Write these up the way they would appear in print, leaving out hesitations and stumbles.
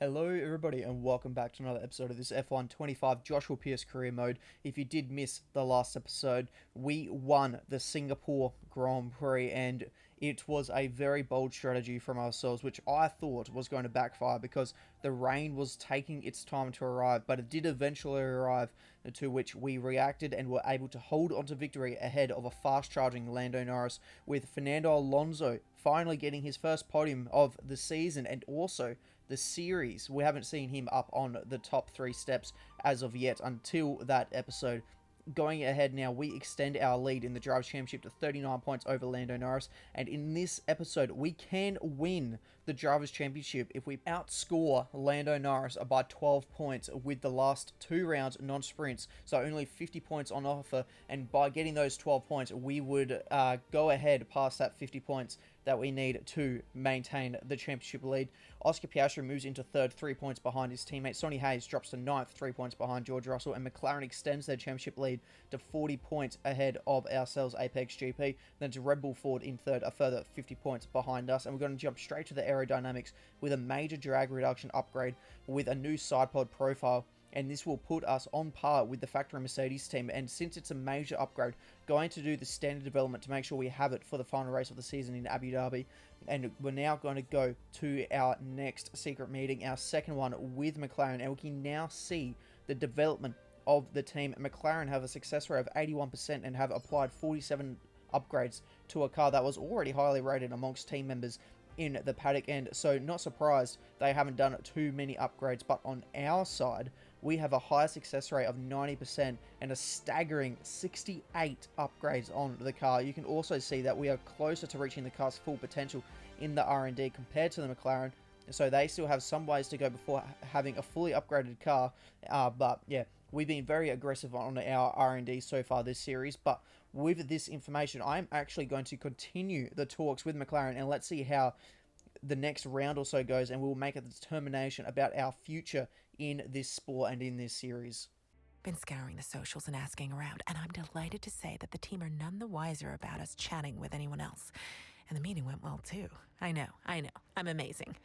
Hello everybody and welcome back to another episode of this F1 25 Joshua Pearce career mode. If you did miss the last episode, we won the Singapore Grand Prix and it was a very bold strategy from ourselves, which I thought was going to backfire because the rain was taking its time to arrive, but it did eventually arrive, to which we reacted and were able to hold onto victory ahead of a fast-charging Lando Norris, with Fernando Alonso finally getting his first podium of the season and also the series. We haven't seen him up on the top three steps as of yet until that episode. Going ahead now, we extend our lead in the Drivers' Championship to 39 points over Lando Norris, and in this episode, we can win the Drivers' Championship if we outscore Lando Norris by 12 points with the last two rounds non-sprints, so only 50 points on offer, and by getting those 12 points, we would go ahead past that 50 points that we need to maintain the championship lead. Oscar Piastri moves into third, 3 points behind his teammate. Sonny Hayes drops to ninth, 3 points behind George Russell, and McLaren extends their championship lead to 40 points ahead of ourselves, Apex GP. Then to Red Bull Ford in third, a further 50 points behind us, and we're going to jump straight to the aerodynamics with a major drag reduction upgrade with a new side pod profile, and this will put us on par with the factory Mercedes team. And since it's a major upgrade, going to do the standard development to make sure we have it for the final race of the season in Abu Dhabi. And we're now going to go to our next secret meeting, our second one with McLaren, and we can now see the development of the team. McLaren have a success rate of 81% and have applied 47 upgrades to a car that was already highly rated amongst team members in the paddock, and so not surprised they haven't done too many upgrades. But on our side, we have a high success rate of 90% and a staggering 68 upgrades on the car. You can also see that we are closer to reaching the car's full potential in the R&D compared to the McLaren, so they still have some ways to go before having a fully upgraded car. But yeah, we've been very aggressive on our R&D so far this series, but with this information, I'm actually going to continue the talks with McLaren, and let's see how the next round or so goes, and we'll make a determination about our future in this sport and in this series. Been scouring the socials and asking around, and I'm delighted to say that the team are none the wiser about us chatting with anyone else. And the meeting went well, too. I know. I'm amazing.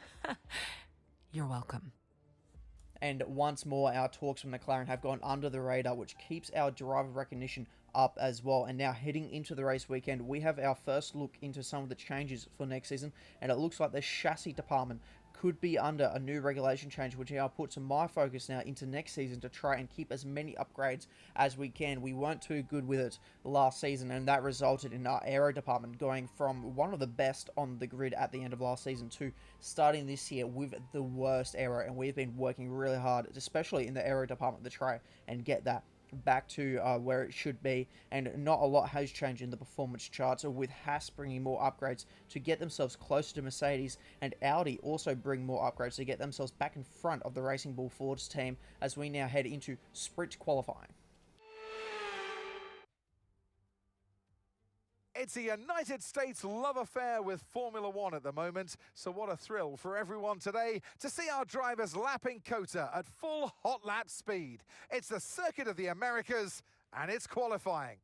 You're welcome. And once more, our talks with McLaren have gone under the radar, which keeps our driver recognition up as well. And now heading into the race weekend, we have our first look into some of the changes for next season, and it looks like the chassis department could be under a new regulation change, which I'll put some my focus now into next season to try and keep as many upgrades as we can. We weren't too good with it last season, and that resulted in our aero department going from one of the best on the grid at the end of last season to starting this year with the worst aero, and we've been working really hard, especially in the aero department, to try and get that back to where it should be. And not a lot has changed in the performance charts, with Haas bringing more upgrades to get themselves closer to Mercedes, and Audi also bring more upgrades to get themselves back in front of the Racing Bull Ford's team as we now head into sprint qualifying. It's a United States love affair with Formula One at the moment, so what a thrill for everyone today to see our drivers lapping COTA at full hot lap speed. It's the Circuit of the Americas, and it's qualifying.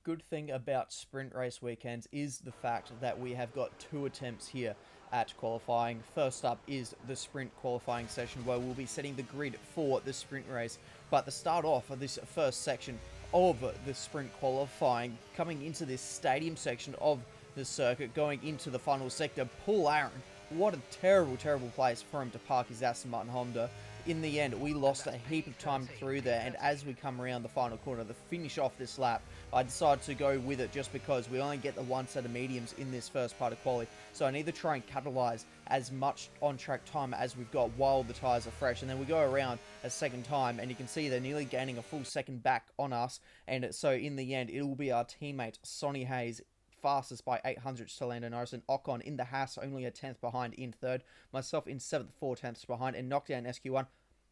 Good thing about sprint race weekends is the fact that we have got two attempts here at qualifying. First up is the sprint qualifying session, where we'll be setting the grid for the sprint race. But to start off of this first section of the sprint qualifying, coming into this stadium section of the circuit, going into the final sector, Paul Aaron, what a terrible place for him to park his Aston Martin Honda. In the end, we lost a heap of time through there, and as we come around the final corner to finish off this lap, I decided to go with it just because we only get the one set of mediums in this first part of quali, so I need to try and catalyze as much on-track time as we've got while the tyres are fresh. And then we go around a second time, and you can see they're nearly gaining a full second back on us, and so in the end, it will be our teammate Sonny Hayes fastest by 800ths to Lando Norris, and Ocon in the Haas only a 10th behind in third, myself in 7th, 4/10ths behind, and knockdown SQ1.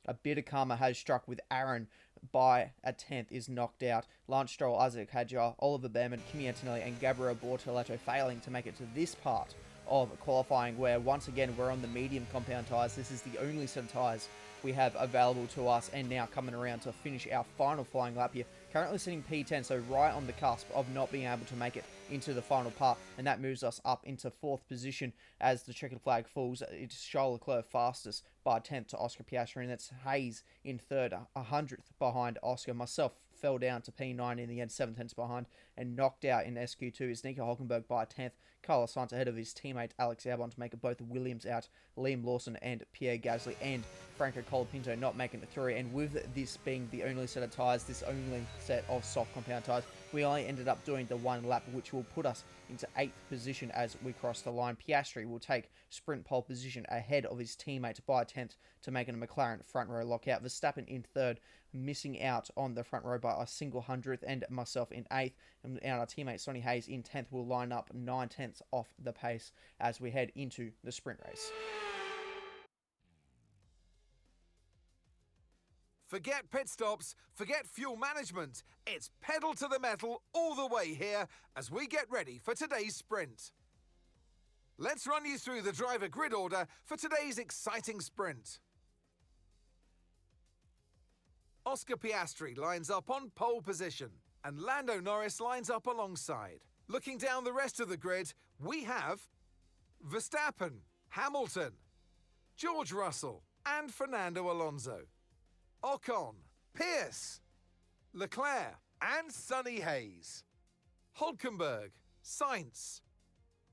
A bit of karma has struck with Aaron by a 10th is knocked out. Lance Stroll, Isaac Hadjar, Oliver Behrman, Kimi Antonelli, and Gabriel Bortoletto failing to make it to this part of qualifying, where once again we're on the medium compound tyres. This is the only set of tyres we have available to us, and now coming around to finish our final flying lap here. Currently sitting P10, so right on the cusp of not being able to make it into the final part, and that moves us up into 4th position as the checkered flag falls. It's Charles Leclerc fastest by 10th to Oscar Piastri, and that's Hayes in 3rd, 100th behind Oscar. Myself fell down to P9 in the end, 7 tenths behind, and knocked out in SQ2 is Nico Hulkenberg by 10th. Carlos Sainz ahead of his teammate Alex Albon to make it both Williams out, Liam Lawson and Pierre Gasly, and Franco Colapinto not making it through. And with this being the only set of tyres, this only set of soft compound tyres, we only ended up doing the 1 lap, which will put us into 8th position as we cross the line. Piastri will take sprint pole position ahead of his teammate by 10th to make it a McLaren front row lockout. Verstappen in 3rd, missing out on the front row by a single 100th, and myself in 8th, and our teammate Sonny Hayes in 10th will line up 9 tenths off the pace as we head into the sprint race. Forget pit stops, forget fuel management. It's pedal to the metal all the way here as we get ready for today's sprint. Let's run you through the driver grid order for today's exciting sprint. Oscar Piastri lines up on pole position, and Lando Norris lines up alongside. Looking down the rest of the grid, we have Verstappen, Hamilton, George Russell, and Fernando Alonso. Ocon, Pearce, Leclerc, and Sonny Hayes. Hulkenberg, Sainz,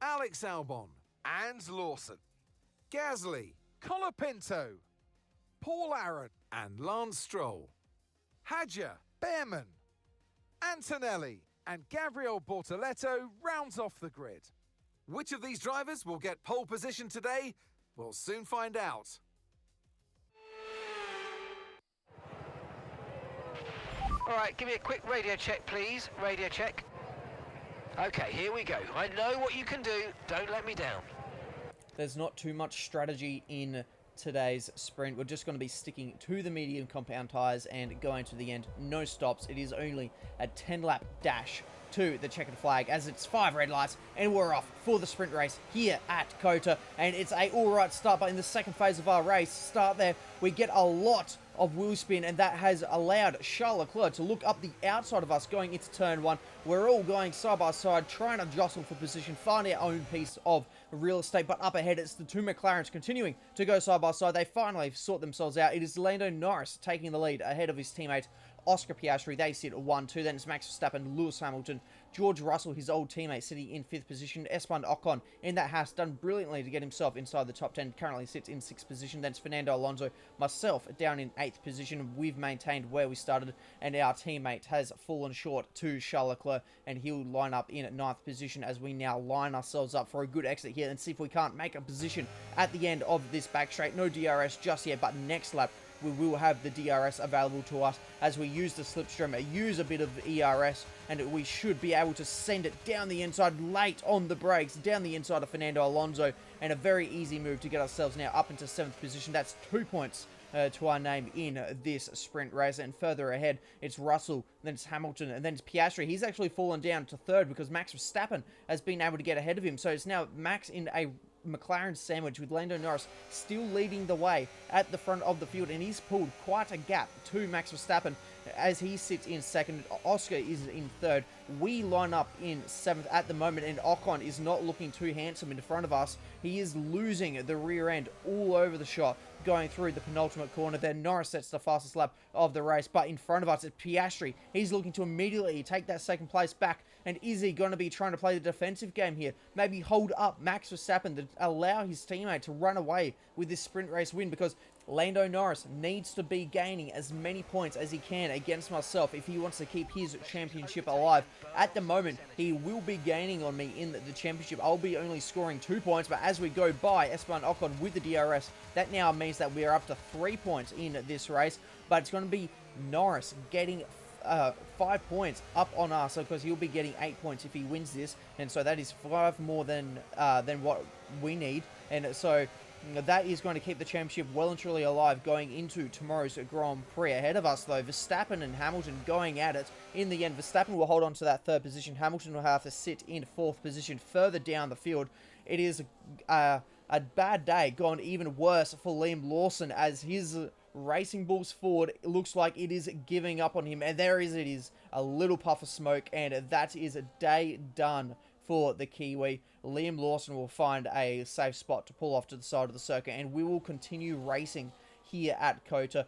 Alex Albon, and Lawson. Gasly, Colapinto, Paul Aaron, and Lance Stroll. Hadjar, Behrman, Antonelli, and Gabriel Bortoleto rounds off the grid. Which of these drivers will get pole position today? We'll soon find out. All right, give me a quick radio check, please. Radio check. Okay, here we go. I know what you can do. Don't let me down. There's not too much strategy in today's sprint. We're just going to be sticking to the medium compound tyres and going to the end. No stops. It is only a 10-lap dash to the checkered flag as it's 5 red lights and we're off for the sprint race here at COTA, and it's a alright start. But in the second phase of our race start there, we get a lot of wheel spin, and that has allowed Charles Leclerc to look up the outside of us going into turn 1. We're all going side by side, trying to jostle for position, find our own piece of real estate. But up ahead, it's the 2 McLarens continuing to go side by side. They finally sort themselves out. It is Lando Norris taking the lead ahead of his teammate Oscar Piastri. They sit at 1-2. Then it's Max Verstappen, Lewis Hamilton, George Russell, his old teammate, sitting in 5th position. Esteban Ocon in that Haas, done brilliantly to get himself inside the top 10. Currently sits in 6th position. Then it's Fernando Alonso, myself down in 8th position. We've maintained where we started, and our teammate has fallen short to Charles Leclerc, and he'll line up in 9th position as we now line ourselves up for a good exit here and see if we can't make a position at the end of this back straight. No DRS just yet, but next lap we will have the DRS available to us as we use the slipstream, use a bit of ERS, and we should be able to send it down the inside late on the brakes, down the inside of Fernando Alonso, and a very easy move to get ourselves now up into 7th position. That's 2 points to our name in this sprint race. And further ahead, it's Russell, then it's Hamilton, and then it's Piastri. He's actually fallen down to 3rd because Max Verstappen has been able to get ahead of him. So it's now Max in a McLaren sandwich with Lando Norris still leading the way at the front of the field, and he's pulled quite a gap to Max Verstappen as he sits in 2nd. Oscar is in 3rd. We line up in 7th at the moment, and Ocon is not looking too handsome in front of us. He is losing the rear end all over the shot going through the penultimate corner. Then Norris sets the fastest lap of the race, but in front of us it's Piastri. He's looking to immediately take that 2nd place back, and is he going to be trying to play the defensive game here? Maybe hold up Max Verstappen to allow his teammate to run away with this sprint race win, because Lando Norris needs to be gaining as many points as he can against myself if he wants to keep his championship alive. At the moment, he will be gaining on me in the championship. I'll be only scoring 2 points, but as we go by Esteban Ocon with the DRS, that now means that we are up to 3 points in this race, but it's going to be Norris getting 5 points up on us, because he'll be getting 8 points if he wins this, and so that is 5 more than what we need, and so that is going to keep the championship well and truly alive going into tomorrow's Grand Prix. Ahead of us, though, Verstappen and Hamilton going at it. In the end, Verstappen will hold on to that 3rd position. Hamilton will have to sit in 4th position further down the field. It is a a bad day gone even worse for Liam Lawson as his Racing Bulls Ford looks like it is giving up on him. And it is, a little puff of smoke, and that is a day done for the Kiwi. Liam Lawson will find a safe spot to pull off to the side of the circuit, and we will continue racing here at COTA.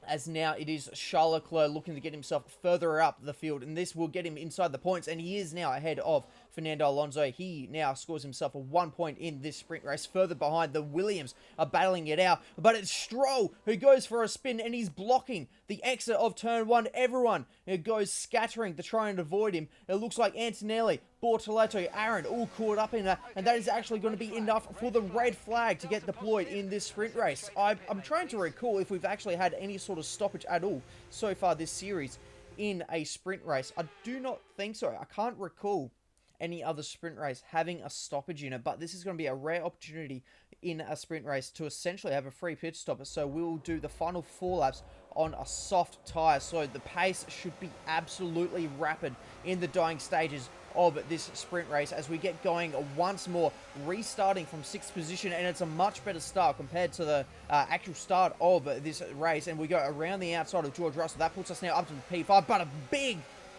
As now it is Charles Leclerc looking to get himself further up the field, and this will get him inside the points, and he is now ahead of Fernando Alonso. He now scores himself a 1 point in this sprint race. Further behind, the Williams are battling it out, but it's Stroll who goes for a spin, and he's blocking the exit of turn 1. Everyone goes scattering to try and avoid him. It looks like Antonelli, Bortoleto, Aaron all caught up in that, and that is actually going to be enough for the red flag to get deployed in this sprint race. I'm trying to recall if we've actually had any sort of stoppage at all so far this series in a sprint race. I do not think so. I can't recall any other sprint race having a stoppage in it, but this is going to be a rare opportunity in a sprint race to essentially have a free pit stop. So we'll do the final 4 laps on a soft tyre, so the pace should be absolutely rapid in the dying stages of this sprint race as we get going once more, restarting from 6th position, and it's a much better start compared to the actual start of this race, and we go around the outside of George Russell. That puts us now up to the P5, but a big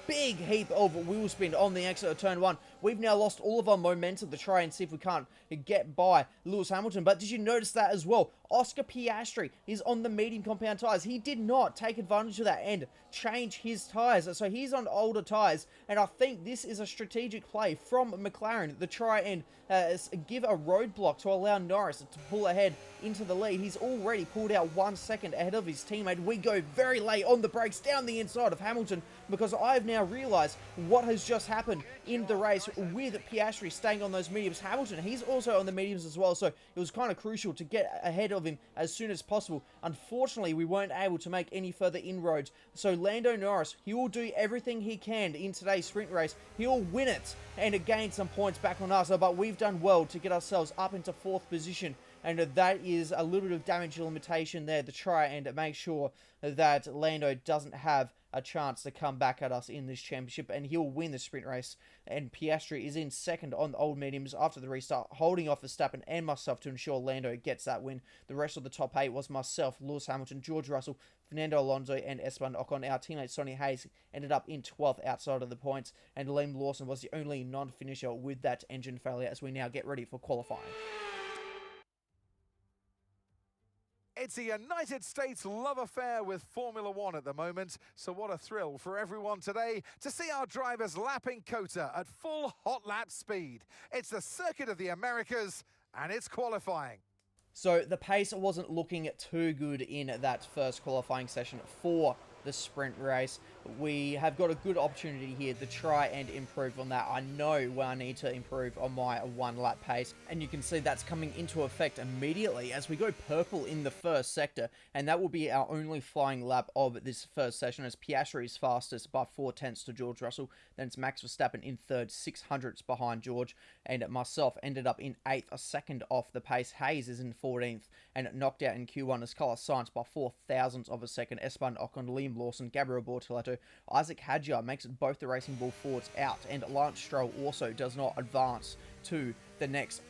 heap of wheel spin on the exit of turn 1. We've now lost all of our momentum to try and see if we can't get by Lewis Hamilton. But did you notice that as well? Oscar Piastri is on the medium compound tyres. He did not take advantage of that and change his tyres. So he's on older tyres. And I think this is a strategic play from McLaren to try and give a roadblock to allow Norris to pull ahead into the lead. He's already pulled out 1 second ahead of his teammate. We go very late on the brakes down the inside of Hamilton because I've now realised what has just happened in the race with Piastri staying on those mediums. Hamilton, he's also on the mediums as well, so it was kind of crucial to get ahead of him as soon as possible. Unfortunately, we weren't able to make any further inroads, so Lando Norris, he will do everything he can in today's sprint race. He'll win it and gain some points back on us, but we've done well to get ourselves up into 4th position, and that is a little bit of damage limitation there to try and make sure that Lando doesn't have a chance to come back at us in this championship, and he'll win the sprint race. And Piastri is in 2nd on the old mediums after the restart, holding off Verstappen and myself to ensure Lando gets that win. The rest of the top 8 was myself, Lewis Hamilton, George Russell, Fernando Alonso, and Esteban Ocon. Our teammate Sonny Hayes ended up in 12th outside of the points, and Liam Lawson was the only non-finisher with that engine failure as we now get ready for qualifying. It's a United States love affair with Formula One at the moment, so what a thrill for everyone today to see our drivers lapping COTA at full hot lap speed. It's the Circuit of the Americas, and it's qualifying. So the pace wasn't looking too good in that first qualifying session for the sprint race. We have got a good opportunity here to try and improve on that. I know where I need to improve on my 1 lap pace, and you can see that's coming into effect immediately as we go purple in the first sector, and that will be our only flying lap of this first session as Piastri is fastest by 4 tenths to George Russell. Then it's Max Verstappen in 3rd, 600ths behind George, and myself ended up in 8th, a second off the pace. Hayes is in 14th and knocked out in Q1 as Carlos Sainz by 4,000ths of a second. Esteban Ocon, Liam Lawson, Gabriel Bortoleto, Isaac Hadjar makes both the Racing Bull Fords out, and Lance Stroll also does not advance to the next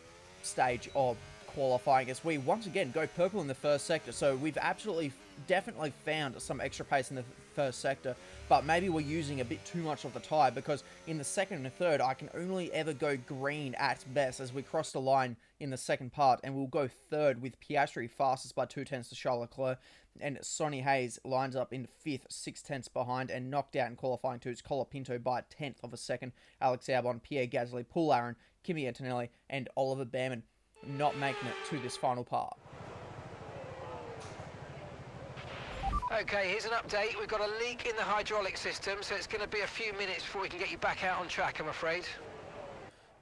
stage of qualifying as we once again go purple in the first sector. So we've definitely found some extra pace in the first sector, but maybe we're using a bit too much of the tyre because in the 2nd and 3rd I can only ever go green at best as we cross the line in the 2nd part, and we'll go 3rd with Piastri fastest by 2 tenths to Charles Leclerc, and Sonny Hayes lines up in 5th, 6 tenths behind, and knocked out in qualifying 2 is Colapinto by a 10th of a second. Alex Albon, Pierre Gasly, Paul Aaron, Kimi Antonelli, and Oliver Behrman not making it to this final part. Okay, here's an update. We've got a leak in the hydraulic system, so it's going to be a few minutes before we can get you back out on track, I'm afraid.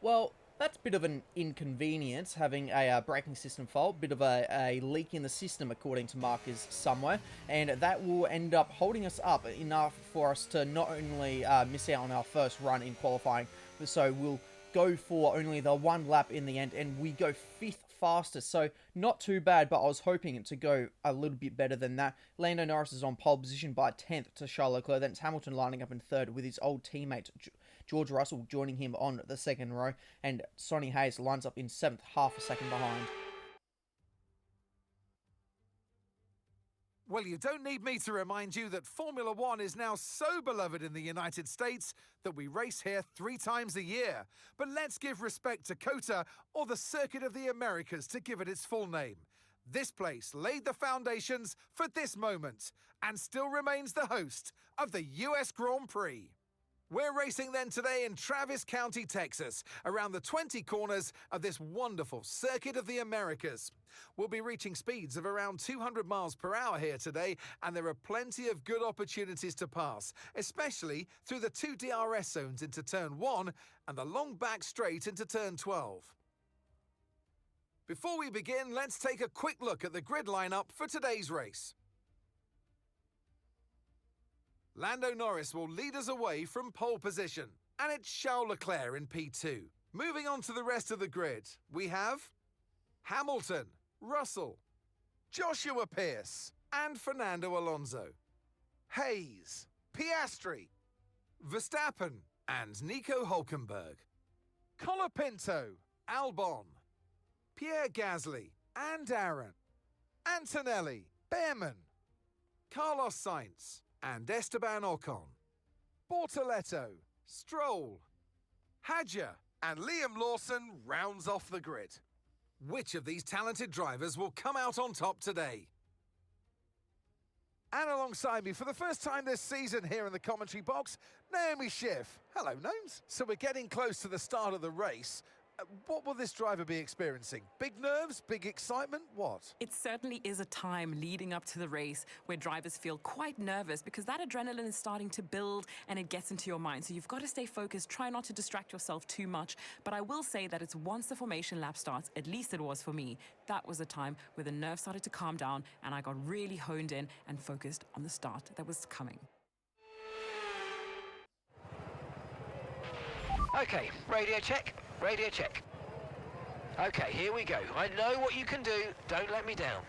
Well, that's a bit of an inconvenience, having a braking system fault, bit of a leak in the system according to markers somewhere, and that will end up holding us up enough for us to not only miss out on our first run in qualifying, so we'll go for only the 1 lap in the end, and we go 5th fastest, so not too bad, but I was hoping to go a little bit better than that. Lando Norris is on pole position by 10th to Charles Leclerc, then it's Hamilton lining up in 3rd with his old teammate George Russell joining him on the second row, and Sonny Hayes lines up in 7th, half a second behind. Well, you don't need me to remind you that Formula One is now so beloved in the United States that we race here 3 times a year. But let's give respect to COTA, or the Circuit of the Americas, to give it its full name. This place laid the foundations for this moment and still remains the host of the US Grand Prix. We're racing then today in Travis County, Texas, around the 20 corners of this wonderful Circuit of the Americas. We'll be reaching speeds of around 200 miles per hour here today, and there are plenty of good opportunities to pass, especially through the 2 DRS zones into Turn 1 and the long back straight into Turn 12. Before we begin, let's take a quick look at the grid lineup for today's race. Lando Norris will lead us away from pole position, and it's Charles Leclerc in P2. Moving on to the rest of the grid, we have Hamilton, Russell, Joshua Pearce, and Fernando Alonso, Hayes, Piastri, Verstappen, and Nico Hülkenberg, Colapinto, Albon, Pierre Gasly, and Aaron, Antonelli, Behrman, Carlos Sainz, and Esteban Ocon, Bortoletto, Stroll, Hadjar, and Liam Lawson rounds off the grid. Which of these talented drivers will come out on top today? And alongside me for the first time this season here in the commentary box, Naomi Schiff. Hello, Gnomes. So we're getting close to the start of the race. What will this driver be experiencing? Big nerves? Big excitement? What? It certainly is a time leading up to the race where drivers feel quite nervous because that adrenaline is starting to build and it gets into your mind. So you've got to stay focused, try not to distract yourself too much. But I will say that it's once the formation lap starts, at least it was for me, that was a time where the nerves started to calm down and I got really honed in and focused on the start that was coming. Okay, radio check. Radio check. Okay, here we go. I know what you can do. Don't let me down.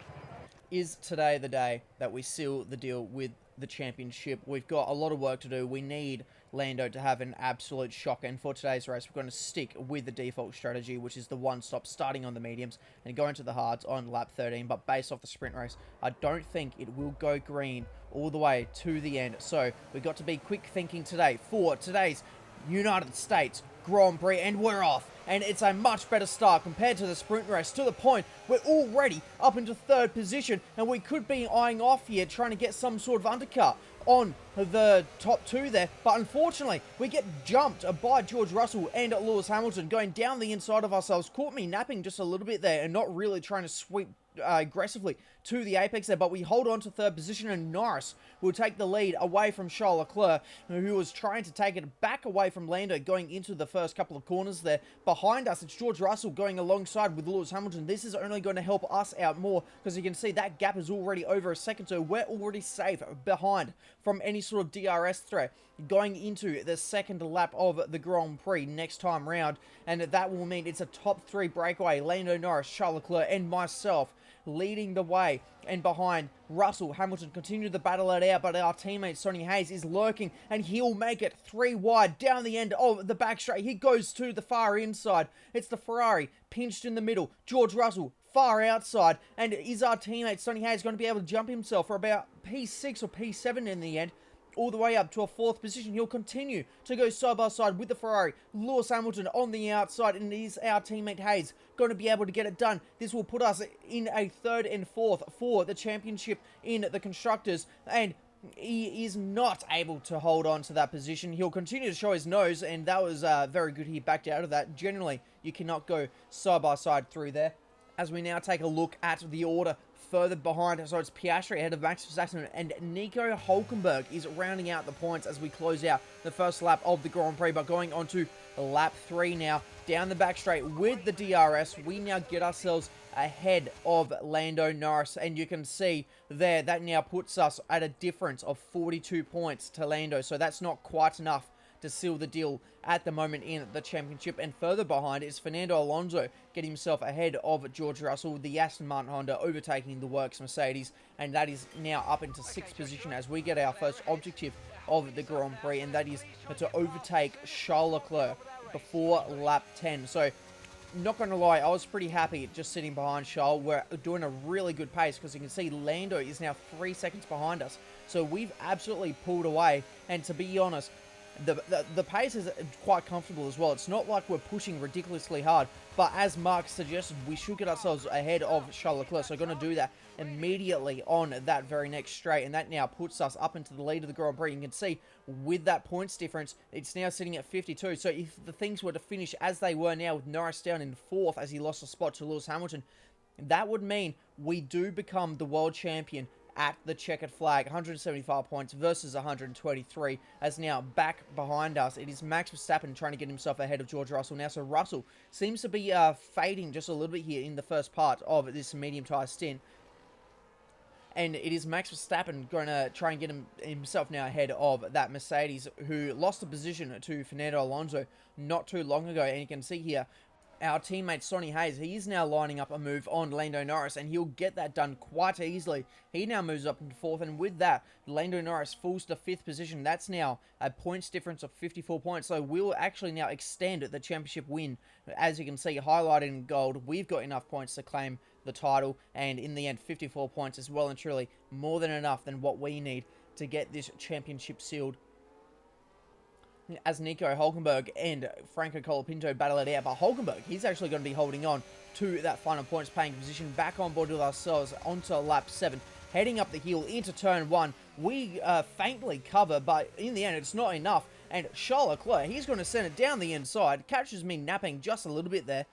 Is today the day that we seal the deal with the championship? We've got a lot of work to do. We need Lando to have an absolute shock, and for today's race we're going to stick with the default strategy, which is the one stop, starting on the mediums and going to the hards on lap 13. But based off the sprint race, I don't think it will go green all the way to the end. So we've got to be quick thinking today for today's United States Grand Prix, and we're off. And it's a much better start compared to the sprint race, to the point we're already up into 3rd position, and we could be eyeing off here trying to get some sort of undercut on the top 2 there, but unfortunately we get jumped by George Russell and Lewis Hamilton going down the inside of ourselves. Caught me napping just a little bit there and not really trying to sweep aggressively to the apex there, but we hold on to 3rd position, and Norris will take the lead away from Charles Leclerc, who was trying to take it back away from Lando going into the first couple of corners there. Behind us, it's George Russell going alongside with Lewis Hamilton. This is only going to help us out more, because you can see that gap is already over a second, so we're already safe behind from any sort of DRS threat going into the second lap of the Grand Prix next time round, and that will mean it's a top 3 breakaway. Lando Norris, Charles Leclerc, and myself leading the way, and behind Russell, Hamilton continue the battle it out, but our teammate Sonny Hayes is lurking, and he'll make it 3 wide down the end of the back straight. He goes to the far inside. It's the Ferrari pinched in the middle. George Russell far outside, and is our teammate Sonny Hayes going to be able to jump himself for about P6 or P7 in the end, all the way up to a 4th position? He'll continue to go side by side with the Ferrari. Lewis Hamilton on the outside, and is our teammate Hayes going to be able to get it done? This will put us in a 3rd and 4th for the championship in the Constructors, and he is not able to hold on to that position. He'll continue to show his nose, and that was very good. He backed out of that. Generally, you cannot go side by side through there. As we now take a look at the order further behind, so it's Piastri ahead of Max Verstappen, and Nico Hülkenberg is rounding out the points as we close out the first lap of the Grand Prix. But going on to lap 3 now, down the back straight with the DRS, we now get ourselves ahead of Lando Norris, and you can see there that now puts us at a difference of 42 points to Lando, so that's not quite enough to seal the deal at the moment in the championship. And further behind is Fernando Alonso getting himself ahead of George Russell, the Aston Martin Honda overtaking the Works Mercedes, and that is now up into 6th position as we get our first objective of the Grand Prix, and that is to overtake Charles Leclerc before lap 10. So, not going to lie, I was pretty happy just sitting behind Charles. We're doing a really good pace because you can see Lando is now 3 seconds behind us. So we've absolutely pulled away, and to be honest, the pace is quite comfortable as well. It's not like we're pushing ridiculously hard, but as Mark suggested, we should get ourselves ahead of Charles Leclerc. So we're going to do that immediately on that very next straight, and that now puts us up into the lead of the Grand Prix. You can see with that points difference, it's now sitting at 52. So if the things were to finish as they were now, with Norris down in 4th as he lost a spot to Lewis Hamilton, that would mean we do become the world champion at the checkered flag. 175 points versus 123, as now back behind us it is Max Verstappen trying to get himself ahead of George Russell now. So Russell seems to be fading just a little bit here in the first part of this medium tyre stint, and it is Max Verstappen going to try and get himself now ahead of that Mercedes, who lost a position to Fernando Alonso not too long ago. And you can see here our teammate Sonny Hayes, he is now lining up a move on Lando Norris, and he'll get that done quite easily. He now moves up into 4th, and with that, Lando Norris falls to 5th position. That's now a points difference of 54 points, so we'll actually now extend the championship win. As you can see, highlighted in gold, we've got enough points to claim the title, and in the end, 54 points is well and truly more than enough than what we need to get this championship sealed, as Nico Hülkenberg and Franco Colapinto battle it out. But Hülkenberg, he's actually going to be holding on to that final points paying position, back on board with ourselves onto lap 7, heading up the hill into turn 1. We faintly cover, but in the end it's not enough, and Charles Leclerc, he's going to send it down the inside, catches me napping just a little bit there.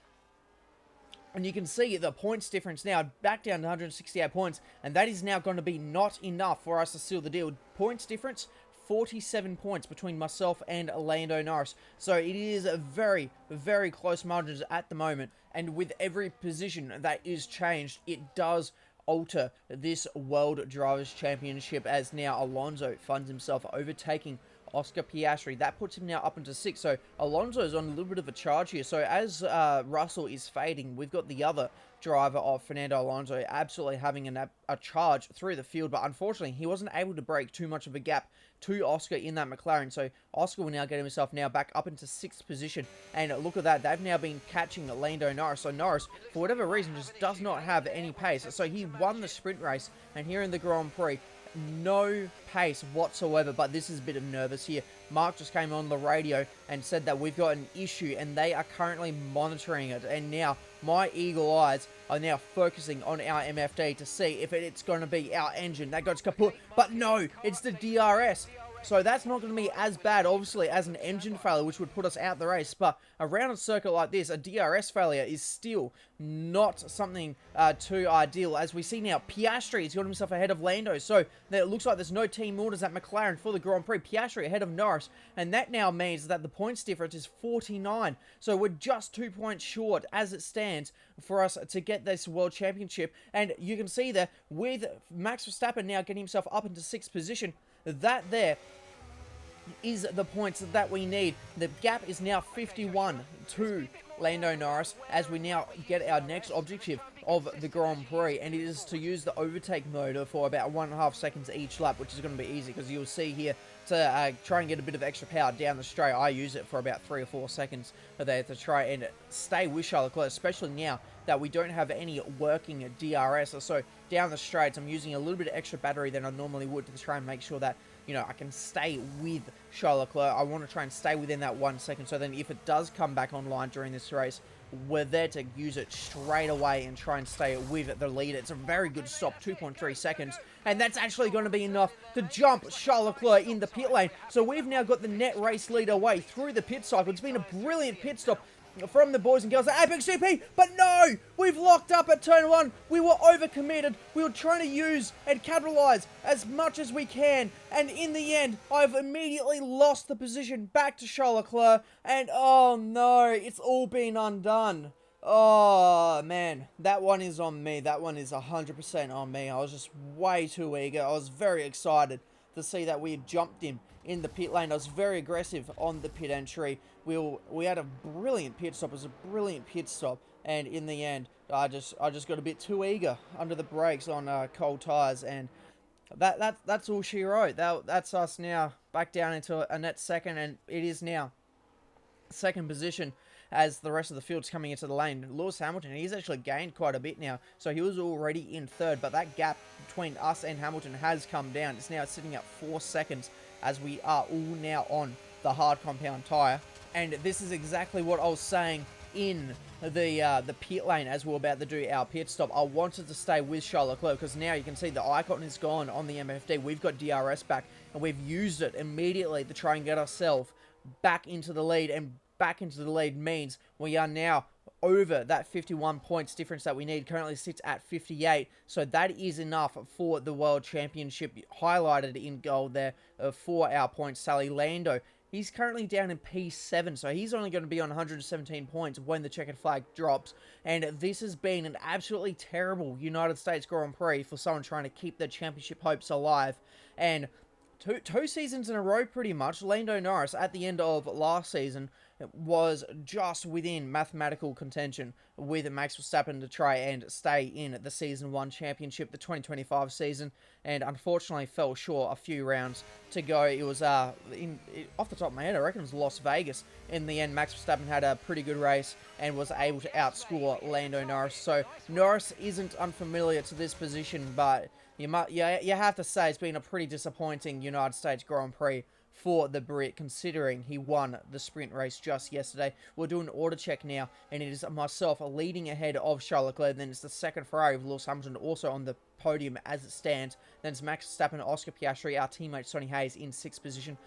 And you can see the points difference now back down to 168 points, and that is now going to be not enough for us to seal the deal. Points difference, 47 points between myself and Lando Norris. So it is a very, very close margins at the moment. And with every position that is changed, it does alter this World Drivers' Championship, as now Alonso finds himself overtaking Oscar Piastri. That puts him now up into 6th. So Alonso is on a little bit of a charge here. So as Russell is fading, we've got the other driver of Fernando Alonso absolutely having a charge through the field, but unfortunately he wasn't able to break too much of a gap to Oscar in that McLaren. So Oscar will now get himself now back up into 6th position, and look at that, they've now been catching Lando Norris. So Norris, for whatever reason, just does not have any pace. So he won the sprint race, and here in the Grand Prix, no pace whatsoever. But this is a bit of nervous here. Mark just came on the radio and said that we've got an issue, and they are currently monitoring it. And now my eagle eyes are now focusing on our MFD to see if it's going to be our engine that goes kaput. But no, it's the DRS. So that's not going to be as bad, obviously, as an engine failure, which would put us out the race. But around a circuit like this, a DRS failure is still not something too ideal. As we see now, Piastri has got himself ahead of Lando. So it looks like there's no team orders at McLaren for the Grand Prix. Piastri ahead of Norris. And that now means that the points difference is 49. So we're just 2 points short as it stands for us to get this World Championship. And you can see there, with Max Verstappen now getting himself up into 6th position, that there is the points that we need. The gap is now 51 to Lando Norris, as we now get our next objective of the Grand Prix, and it is to use the overtake mode for about 1.5 seconds each lap, which is going to be easy because you'll see here to try and get a bit of extra power down the straight. I use it for about 3 or 4 seconds there to try and stay with Charles Leclerc, especially now that we don't have any working DRS. So down the straights, I'm using a little bit of extra battery than I normally would to try and make sure that, you know, I can stay with Charles Leclerc. I want to try and stay within that 1 second, so then if it does come back online during this race, we're there to use it straight away and try and stay with the lead. It's a very good stop, 2.3 seconds, and that's actually going to be enough to jump Charles Leclerc in the pit lane. So we've now got the net race lead away through the pit cycle. It's been a brilliant pit stop from the boys and girls at Apex GP, but no, we've locked up at turn 1. We were overcommitted. We were trying to use and capitalize as much as we can, and in the end, I've immediately lost the position back to Charles Leclerc, and oh no, it's all been undone. Oh man, that one is on me. That one is 100% on me. I was just way too eager. I was very excited to see that we had jumped him in the pit lane. I was very aggressive on the pit entry. We had a brilliant pit stop. It was a brilliant pit stop, and in the end, I just got a bit too eager under the brakes on cold tires, and That's all she wrote. That's us now back down into a net second, and it is now second position as the rest of the field's coming into the lane. Lewis Hamilton, he's actually gained quite a bit now, so he was already in third, but that gap between us and Hamilton has come down. It's now sitting at 4 seconds as we are all now on the hard compound tyre, and this is exactly what I was saying in the pit lane as we're about to do our pit stop. I wanted to stay with Charles Leclerc because now you can see the icon is gone on the MFD. We've got DRS back, and we've used it immediately to try and get ourselves back into the lead, and back into the lead means we are now over that 51 points difference that we need. Currently sits at 58, so that is enough for the World Championship, highlighted in gold there for our points tally. Lando, he's currently down in P7, so he's only going to be on 117 points when the checkered flag drops. And this has been an absolutely terrible United States Grand Prix for someone trying to keep their championship hopes alive. And two seasons in a row, pretty much, Lando Norris, at the end of last season, was just within mathematical contention with Max Verstappen to try and stay in the Season 1 Championship, the 2025 season, and unfortunately fell short a few rounds to go. It was, off the top of my head, I reckon it was Las Vegas. In the end, Max Verstappen had a pretty good race and was able to outscore Lando Norris. So Norris isn't unfamiliar to this position, but you have to say it's been a pretty disappointing United States Grand Prix for the Brit, considering he won the sprint race just yesterday. We'll do an order check now, and it is myself leading ahead of Charles Leclerc. Then it's the second Ferrari of Lewis Hamilton also on the podium as it stands. Then it's Max Verstappen, Oscar Piastri, our teammate Sonny Hayes in 6th position.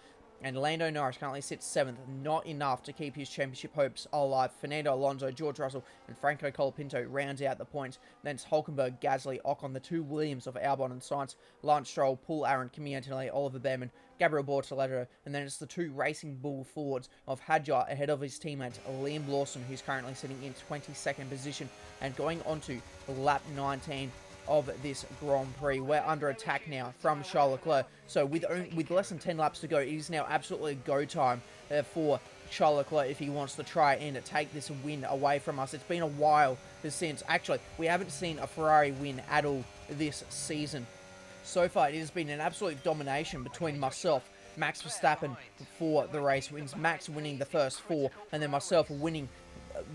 And Lando Norris currently sits 7th, not enough to keep his championship hopes alive. Fernando Alonso, George Russell, and Franco Colapinto rounds out the points. Then it's Hulkenberg, Gasly, Ocon, the two Williams of Albon and Sainz, Lance Stroll, Paul Aaron, Kimi Antonelli, Oliver Behrman, Gabriel Bortoleto, and then it's the two Racing Bull Fords of Hadjar ahead of his teammates Liam Lawson, who's currently sitting in 22nd position. And going on to lap 19 of this Grand Prix. We're under attack now from Charles Leclerc. So with less than 10 laps to go, it is now absolutely go time for Charles Leclerc if he wants to try and take this win away from us. It's been a while since, actually, we haven't seen a Ferrari win at all this season. So far, it has been an absolute domination between myself, Max Verstappen for the race wins, Max winning the first 4, and then myself winning.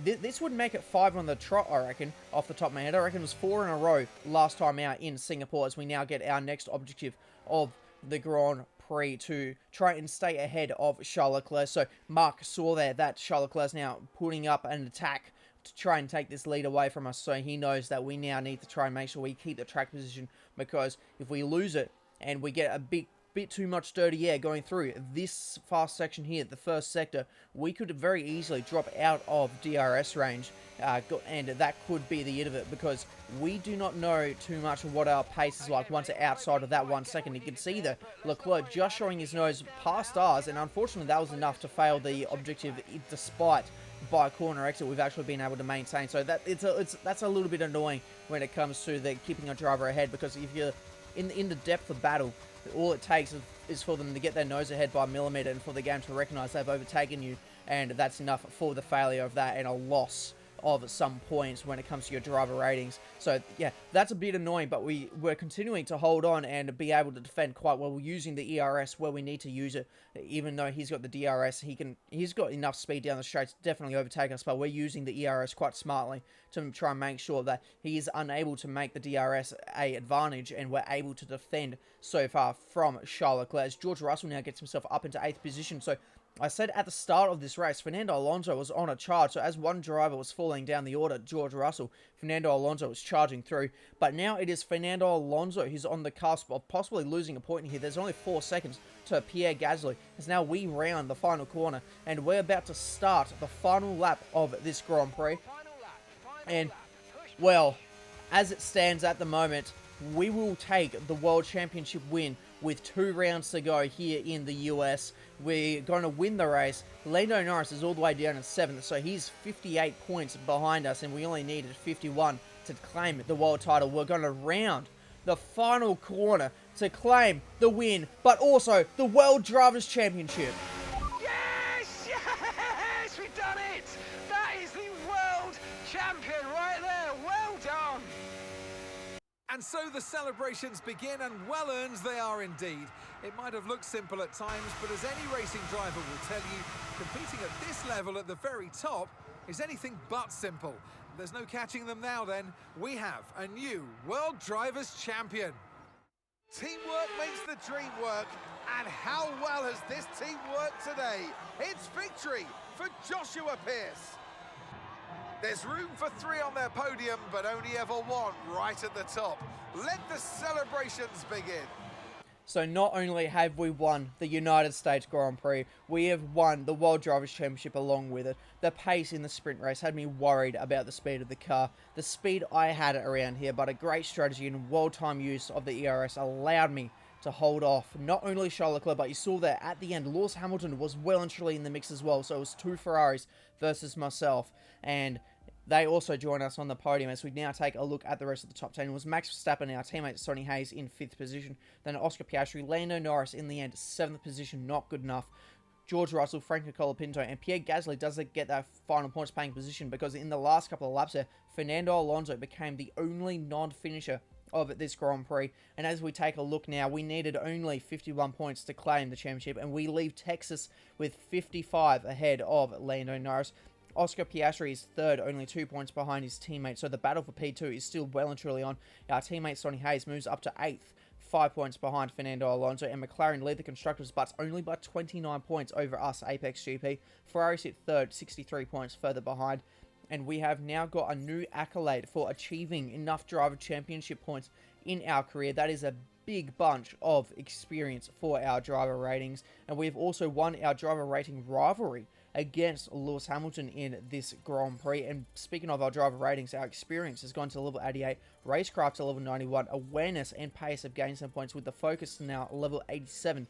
This would make it 5 on the trot, I reckon, off the top of my head. I reckon it was 4 in a row last time out in Singapore, as we now get our next objective of the Grand Prix to try and stay ahead of Charles Leclerc. So Mark saw there that Charles Leclerc is now putting up an attack to try and take this lead away from us. So he knows that we now need to try and make sure we keep the track position, because if we lose it and we get a bit too much dirty air going through this fast section here, the first sector, we could very easily drop out of DRS range, and that could be the end of it, because we do not know too much of what our pace is like once outside of that 1 second. You can see that Leclerc just showing his nose past ours, and unfortunately that was enough to fail the objective, despite by corner exit we've actually been able to maintain. So that's a little bit annoying when it comes to the keeping a driver ahead, because if you're in the depth of battle, all it takes is for them to get their nose ahead by a millimetre and for the game to recognise they've overtaken you, and that's enough for the failure of that and a loss of some points when it comes to your driver ratings. So yeah, that's a bit annoying, but we're continuing to hold on and be able to defend quite well. We're using the ERS where we need to use it. Even though he's got the DRS, he's got enough speed down the straight to definitely overtake us, but we're using the ERS quite smartly to try and make sure that he is unable to make the DRS a advantage, and we're able to defend so far from Charles Leclerc. As George Russell now gets himself up into 8th position. So I said at the start of this race, Fernando Alonso was on a charge. So as one driver was falling down the order, George Russell, Fernando Alonso was charging through. But now it is Fernando Alonso who's on the cusp of possibly losing a point here. There's only 4 seconds to Pierre Gasly, as now we round the final corner, and we're about to start the final lap of this Grand Prix. And, well, as it stands at the moment, we will take the World Championship win with 2 rounds to go here in the US. We're going to win the race. Lando Norris is all the way down in 7th, so he's 58 points behind us, and we only needed 51 to claim the world title. We're going to round the final corner to claim the win, but also the World Drivers' Championship. Yes! Yes! We've done it! That is the world champion right there. Well done! And so the celebrations begin, and well-earned they are indeed. It might have looked simple at times, but as any racing driver will tell you, competing at this level at the very top is anything but simple. There's no catching them now then. We have a new World Drivers' Champion. Teamwork makes the dream work, and how well has this team worked today? It's victory for Joshua Pearce. There's room for 3 on their podium, but only ever 1 right at the top. Let the celebrations begin. So not only have we won the United States Grand Prix, we have won the World Drivers' Championship along with it. The pace in the sprint race had me worried about the speed of the car. The speed I had around here, but a great strategy and well-timed use of the ERS allowed me to hold off not only Charles Leclerc, but you saw that at the end, Lewis Hamilton was well and truly in the mix as well. So it was 2 Ferraris versus myself, and they also join us on the podium as we now take a look at the rest of the top 10. It was Max Verstappen, our teammate Sonny Hayes, in 5th position. Then Oscar Piastri, Lando Norris in the end, 7th position, not good enough. George Russell, Franco Colapinto, and Pierre Gasly doesn't get that final points paying position because in the last couple of laps there, Fernando Alonso became the only non-finisher of this Grand Prix. And as we take a look now, we needed only 51 points to claim the championship, and we leave Texas with 55 ahead of Lando Norris. Oscar Piastri is 3rd, only 2 points behind his teammate, so the battle for P2 is still well and truly on. Our teammate Sonny Hayes moves up to 8th, 5 points behind Fernando Alonso, and McLaren lead the Constructors, but only by 29 points over us, Apex GP. Ferrari sit 3rd, 63 points further behind, and we have now got a new accolade for achieving enough driver championship points in our career. That is a big bunch of experience for our driver ratings, and we've also won our driver rating rivalry against Lewis Hamilton in this Grand Prix. And speaking of our driver ratings, our experience has gone to level 88, racecraft to level 91, awareness and pace have gained some points with the focus to now level 87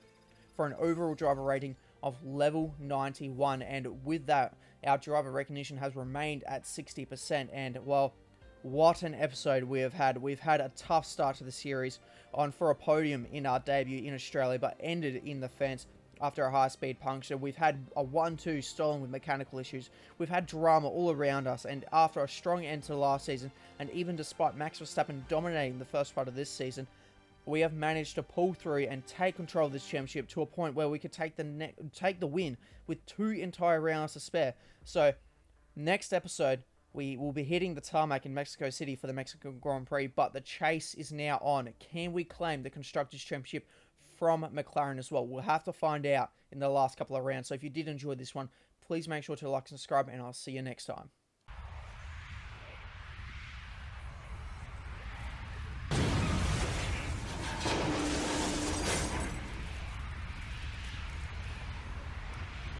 for an overall driver rating of level 91. And with that, our driver recognition has remained at 60%. And well, what an episode we have had. We've had a tough start to the series, on for a podium in our debut in Australia, but ended in the fence after a high-speed puncture. We've had a 1-2 stolen with mechanical issues. We've had drama all around us, and after a strong end to last season, and even despite Max Verstappen dominating the first part of this season, we have managed to pull through and take control of this championship to a point where we could take the win with 2 entire rounds to spare. So, next episode, we will be hitting the tarmac in Mexico City for the Mexican Grand Prix, but the chase is now on. Can we claim the Constructors' Championship from McLaren as well? We'll have to find out in the last couple of rounds. So if you did enjoy this one, please make sure to like and subscribe, and I'll see you next time.